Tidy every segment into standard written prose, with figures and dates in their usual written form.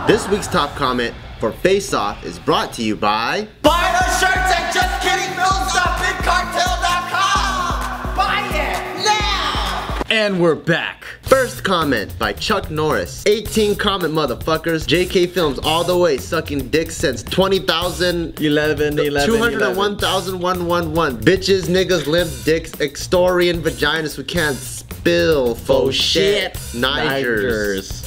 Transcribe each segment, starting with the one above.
This week's top comment for Face Off is brought to you by Buy our shirts at JustKiddingFilms.bigcartel.com. Buy it now. And we're back. First comment by Chuck Norris. 18 comment motherfuckers. JK Films all the way, sucking dick since 20,000 201,111. Bitches, niggas, limp dicks, extorian vaginas who can't spill faux shit. Nigers.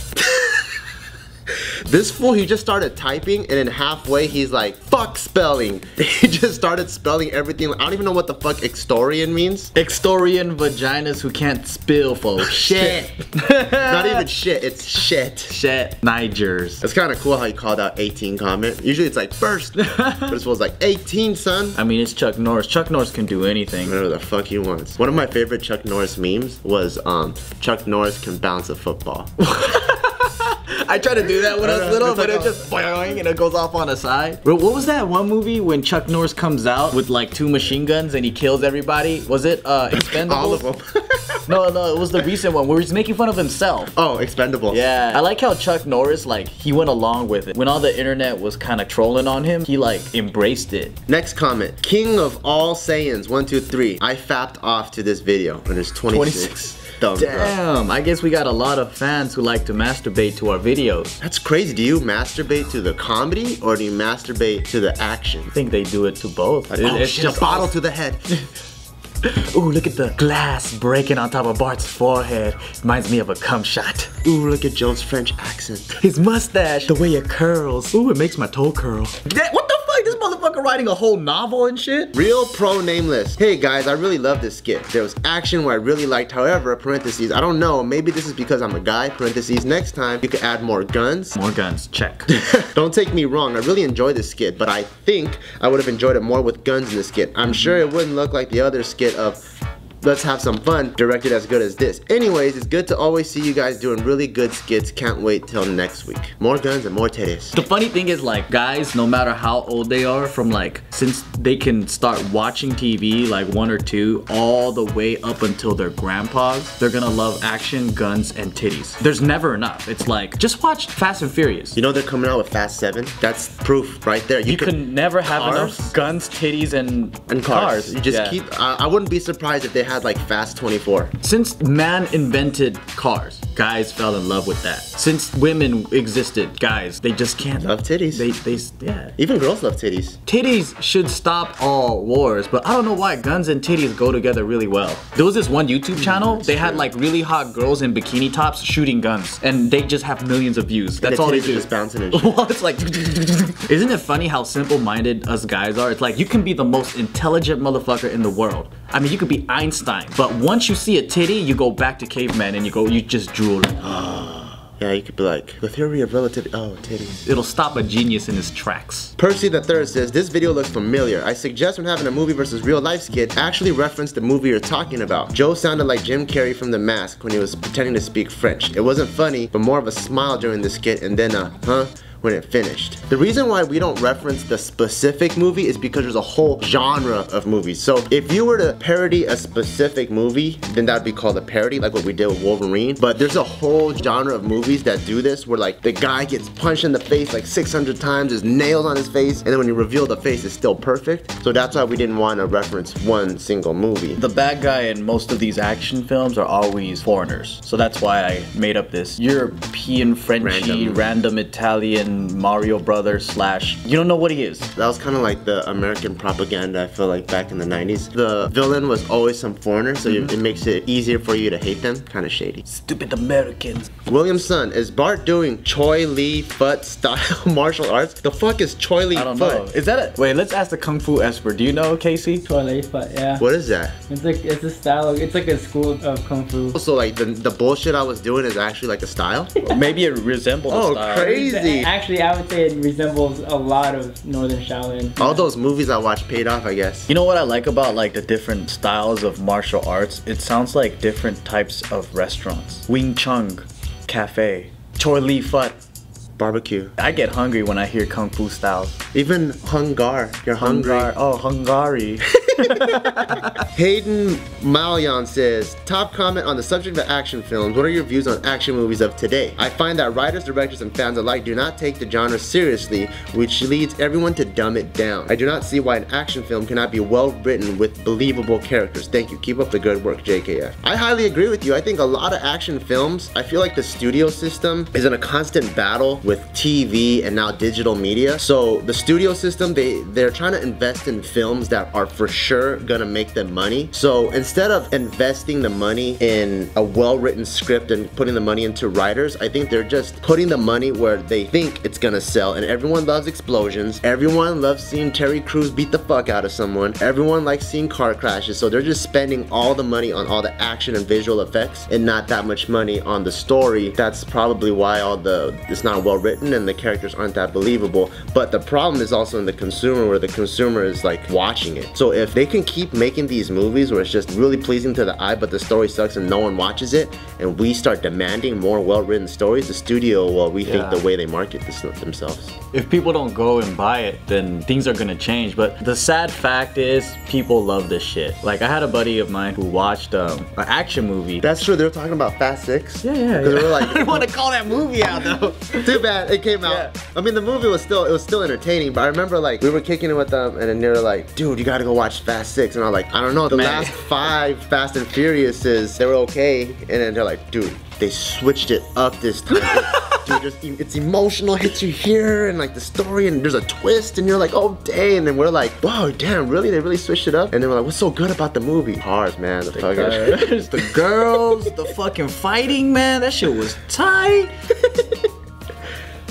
This fool, he just started typing and then halfway he's like, fuck spelling. He just started spelling everything. I don't even know what the fuck extorian means. Extorian vaginas who can't spill faux shit. Not even shit, it's shit. Shit. Nigers. It's kind of cool how he called out 18 comment. Usually it's like first, but this fool's like 18, son. I mean, it's Chuck Norris. Chuck Norris can do anything. Whatever the fuck he wants. One of my favorite Chuck Norris memes was Chuck Norris can bounce a football. I tried to do that when I was little, but it just boing and it goes off on the side. What was that one movie when Chuck Norris comes out with like 2 machine guns and he kills everybody? Was it Expendables? All of them. No, it was the recent one where he's making fun of himself. Oh, Expendables. Yeah. I like how Chuck Norris, like, he went along with it. When all the internet was kind of trolling on him, he like embraced it. Next comment. King of all Saiyans, 1, 2, 3. I fapped off to this video and there's 26. Thumbs Damn, up. I guess we got a lot of fans who like to masturbate to our videos. That's crazy. Do you masturbate to the comedy or do you masturbate to the action? I think they do it to both. It's just a bottle to the head. Ooh, look at the glass breaking on top of Bart's forehead. Reminds me of a cum shot. Ooh, look at Joe's French accent. His mustache, the way it curls. Ooh, it makes my toe curl. What the fuck? This motherfucker writing a whole novel and shit? Real pro nameless. Hey guys, I really love this skit. There was action where I really liked, however, parentheses, I don't know, maybe this is because I'm a guy, parentheses, next time you could add more guns. More guns, check. Don't take me wrong, I really enjoyed this skit, but I think I would have enjoyed it more with guns in the skit. I'm sure it wouldn't look like the other skit of let's have some fun, directed as good as this. Anyways, it's good to always see you guys doing really good skits. Can't wait till next week. More guns and more titties. The funny thing is, like, guys, no matter how old they are, from like, since they can start watching TV, like 1 or 2, all the way up until their grandpas, they're gonna love action, guns, and titties. There's never enough. It's like, just watch Fast and Furious. You know they're coming out with Fast 7? That's proof right there. You can never have enough guns, titties, and cars. You just keep, I wouldn't be surprised if they had like Fast 24. Since man invented cars, guys fell in love with that. Since women existed, guys, they just can't love titties. Yeah. Even girls love titties. Titties should stop all wars, but I don't know why guns and titties go together really well. There was this one YouTube channel, they had like really hot girls in bikini tops shooting guns, and they just have millions of views. That's all they do. Just bouncing and shit. Well, it's like, isn't it funny how simple-minded us guys are? It's like, you can be the most intelligent motherfucker in the world. I mean, you could be Einstein, but once you see a titty, you go back to caveman and you just drool. Yeah, you could be like, the theory of relativity, oh, titties. It'll stop a genius in his tracks. Percy the Third says, this video looks familiar. I suggest when having a movie versus real life skit, actually reference the movie you're talking about. Joe sounded like Jim Carrey from The Mask when he was pretending to speak French. It wasn't funny, but more of a smile during the skit and then a, huh? When it finished. The reason why we don't reference the specific movie is because there's a whole genre of movies. So if you were to parody a specific movie, then that would be called a parody, like what we did with Wolverine. But there's a whole genre of movies that do this, where like the guy gets punched in the face like 600 times, there's nails on his face, and then when you reveal the face, it's still perfect. So that's why we didn't want to reference one single movie. The bad guy in most of these action films are always foreigners. So that's why I made up this European, Frenchy, random Italian Mario Brothers slash, you don't know what he is. That was kind of like the American propaganda, I feel like, back in the 90s. The villain was always some foreigner, so it makes it easier for you to hate them. Kind of shady. Stupid Americans. William's son, is Bart doing Choi Lee Fut style martial arts? The fuck is Choi Lee Fut? I don't know. Is that a, wait, let's ask the Kung Fu expert. Do you know, Casey? Choi Lee Fut, yeah. What is that? It's like, it's a style, it's like a school of Kung Fu. So like the bullshit I was doing is actually like a style? Maybe it resembles a style. Oh, crazy. Actually, I would say it resembles a lot of Northern Shaolin. All those movies I watched paid off, I guess. You know what I like about like the different styles of martial arts? It sounds like different types of restaurants. Wing Chun Cafe, Choi Lee Fut Barbecue. I get hungry when I hear Kung Fu styles. Even Hungar. You're hungry. Oh, Hungary. Hayden Malyon says, top comment on the subject of action films. What are your views on action movies of today? I find that writers, directors, and fans alike do not take the genre seriously, which leads everyone to dumb it down. I do not see why an action film cannot be well written with believable characters. Thank you. Keep up the good work, JKF. I highly agree with you. I think a lot of action films, I feel like the studio system is in a constant battle with TV and now digital media. So the studio system, they're trying to invest in films that are for sure gonna make them money. So instead of investing the money in a well-written script and putting the money into writers, I think they're just putting the money where they think it's gonna sell. And everyone loves explosions. Everyone loves seeing Terry Crews beat the fuck out of someone. Everyone likes seeing car crashes. So they're just spending all the money on all the action and visual effects and not that much money on the story. That's probably why it's not well written and the characters aren't that believable. But the problem is also in the consumer, where the consumer is like watching it. So if they can keep making these movies where it's just really pleasing to the eye but the story sucks and no one watches it, and we start demanding more well-written stories, the studio will rethink the way they market this themselves. If people don't go and buy it, then things are gonna change. But the sad fact is, people love this shit. Like, I had a buddy of mine who watched an action movie. That's true, they were talking about Fast 6. Yeah. Because we were like, I didn't want to call that movie out though. Too bad, it came out. Yeah. I mean, the movie was still entertaining, but I remember like, we were kicking it with them and then they were like, dude, you gotta go watch Fast 6. And I was like, I don't know, the last 5 Fast and Furiouses, they were okay. And then they're like, dude, they switched it up this time. Dude, it's emotional, hits you here, and like the story, and there's a twist, and you're like, oh dang, and then we're like, whoa, damn, really? They really switched it up? And then we're like, what's so good about the movie? Cars, man, the girls, the fucking fighting, man, that shit was tight.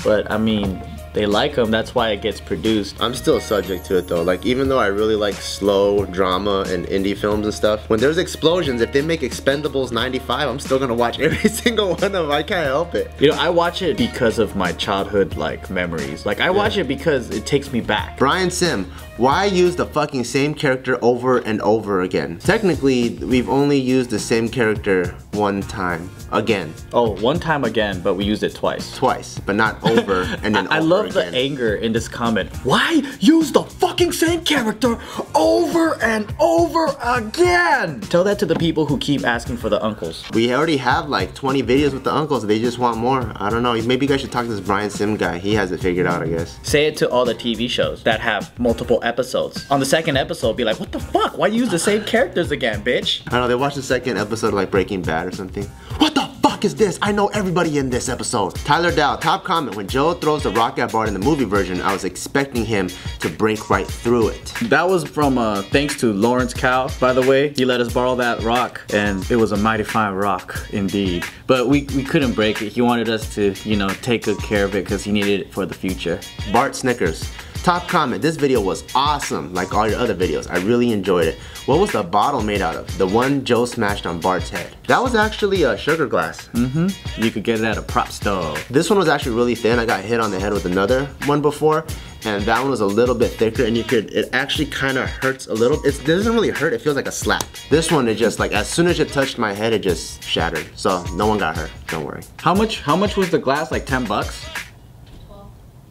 But I mean, they like them, that's why it gets produced. I'm still subject to it though. Like, even though I really like slow drama and indie films and stuff, when there's explosions, if they make Expendables 95, I'm still gonna watch every single one of them. I can't help it. You know, I watch it because of my childhood like memories. Like, I watch it because it takes me back. Brian Sim, why use the fucking same character over and over again? Technically, we've only used the same character one time. Again. Oh, one time again, but we used it twice. Twice, but not over and then I over love again. the anger in this comment. Why use the fucking same character over and over again? Tell that to the people who keep asking for the uncles. We already have like 20 videos with the uncles. They just want more. I don't know. Maybe you guys should talk to this Brian Sim guy. He has it figured out, I guess. Say it to all the TV shows that have multiple episodes. On the second episode, be like, what the fuck? Why use the same characters again, bitch? I don't know. They watch the second episode of like Breaking Bad or something. What the fuck is this? I know everybody in this episode. Tyler Dow, top comment. When Joe throws the rock at Bart in the movie version, I was expecting him to break right through it. That was from thanks to Lawrence Cow, by the way. He let us borrow that rock, and it was a mighty fine rock indeed. But we couldn't break it. He wanted us to, you know, take good care of it because he needed it for the future. Bart Snickers. Top comment, this video was awesome, like all your other videos. I really enjoyed it. What was the bottle made out of? The one Joe smashed on Bart's head. That was actually a sugar glass. You could get it at a prop store. This one was actually really thin. I got hit on the head with another one before, and that one was a little bit thicker, and it actually kind of hurts a little. It doesn't really hurt, it feels like a slap. This one, it just like, as soon as it touched my head, it just shattered. So no one got hurt, don't worry. How much was the glass? Like 10 bucks?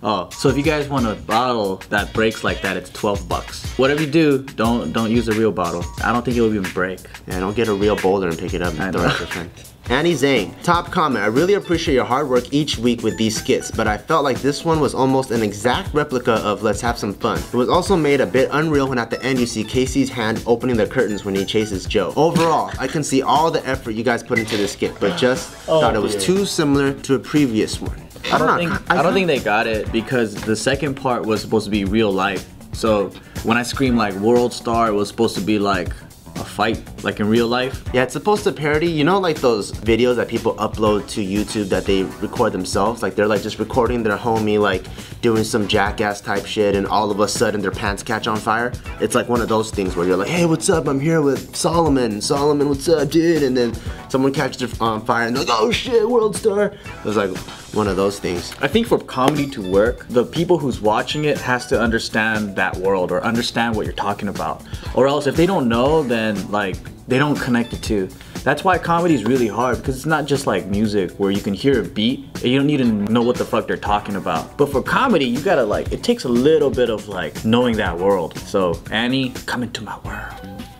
Oh, so if you guys want a bottle that breaks like that, it's 12 bucks. Whatever you do, don't use a real bottle. I don't think it will even break. Yeah, don't get a real boulder and pick it up and throw it at your friend. Annie Zane, top comment, I really appreciate your hard work each week with these skits, but I felt like this one was almost an exact replica of Let's Have Some Fun. It was also made a bit unreal when at the end you see Casey's hand opening the curtains when he chases Joe. Overall, I can see all the effort you guys put into this skit, but just thought it was too similar to a previous one. I don't think they got it because the second part was supposed to be real life. So when I screamed like World Star, it was supposed to be like a fight, like in real life. Yeah, it's supposed to parody, you know, like those videos that people upload to YouTube that they record themselves, like they're like just recording their homie like doing some jackass type shit, and all of a sudden their pants catch on fire. It's like one of those things where you're like, hey, what's up, I'm here with Solomon, what's up, dude? And then someone catches on fire and they're like, oh shit, World Star. It was like one of those things. I think for comedy to work, the people who's watching it has to understand that world or understand what you're talking about, or else if they don't know, then like they don't connect the two. That's why comedy is really hard, because it's not just like music where you can hear a beat and you don't need to know what the fuck they're talking about. But for comedy, you gotta like, it takes a little bit of like knowing that world. So Annie, come into my world.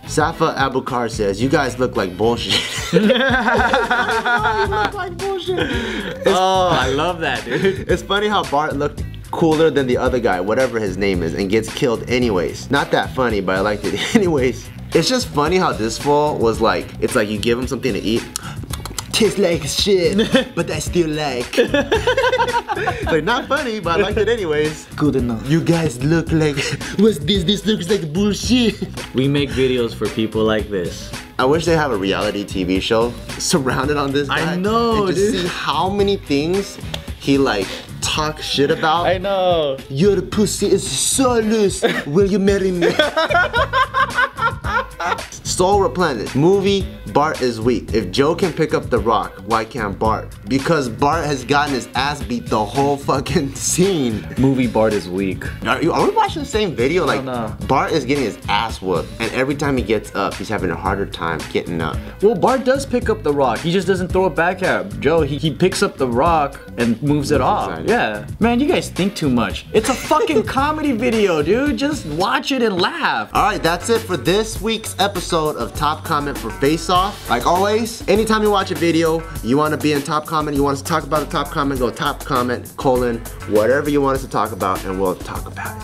Safa Abukar says, you guys look like bullshit. Oh, I love that, dude. It's funny how Bart looked cooler than the other guy, whatever his name is, and gets killed anyways. Not that funny, but I liked it anyways. It's just funny how this fool was like, it's like you give him something to eat. Tastes like shit, but I still like. Like, not funny, but I liked it anyways. Good enough. You guys look like, what's this? This looks like bullshit. We make videos for people like this. I wish they have a reality TV show surrounded on this guy. I know, and just dude. see how many things he like talk shit about. I know. Your pussy is so loose. Will you marry me? Soul Replenished. Movie, Bart is weak. If Joe can pick up the rock, why can't Bart? Because Bart has gotten his ass beat the whole fucking scene. Movie, Bart is weak. Are we watching the same video? Like, no. Bart is getting his ass whooped, and every time he gets up, he's having a harder time getting up. Well, Bart does pick up the rock. He just doesn't throw it back at Joe. He picks up the rock and moves it off. Yeah. Man, you guys think too much. It's a fucking comedy video, dude. Just watch it and laugh. Alright, that's it for this week's episode of Top Comment for Face Off. Like always, anytime you watch a video, you want to be in top comment, you want us to talk about a top comment, go top comment, whatever you want us to talk about, and we'll talk about it.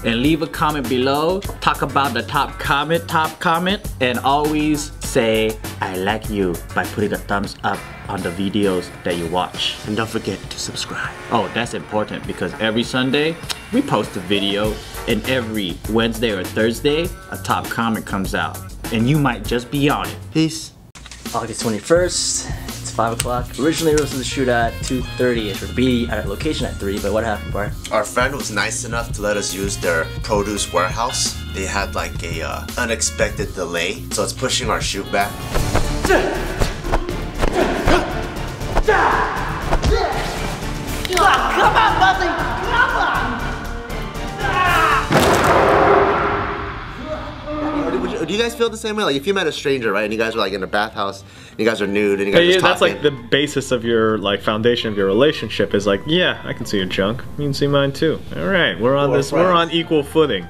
And leave a comment below. Talk about the top comment, and always say I like you by putting a thumbs up on the videos that you watch. And don't forget to subscribe. Oh, that's important, because every Sunday we post a video, and every Wednesday or Thursday a top comment comes out, and you might just be on it. Peace. August 21st, it's 5 o'clock. Originally we were supposed to shoot at 2:30 or be at a location at 3, but what happened, Bart? Our friend was nice enough to let us use their produce warehouse. They had like a unexpected delay, so it's pushing our shoot back. Come on, Buzzy! Come on! Do you guys feel the same way? Like if you met a stranger, right, and you guys were like in a bathhouse, and you guys are nude, and you guys are just that's talking. like the basis of your like foundation of your relationship is like, yeah, I can see your junk. You can see mine too. All right, we're on equal footing.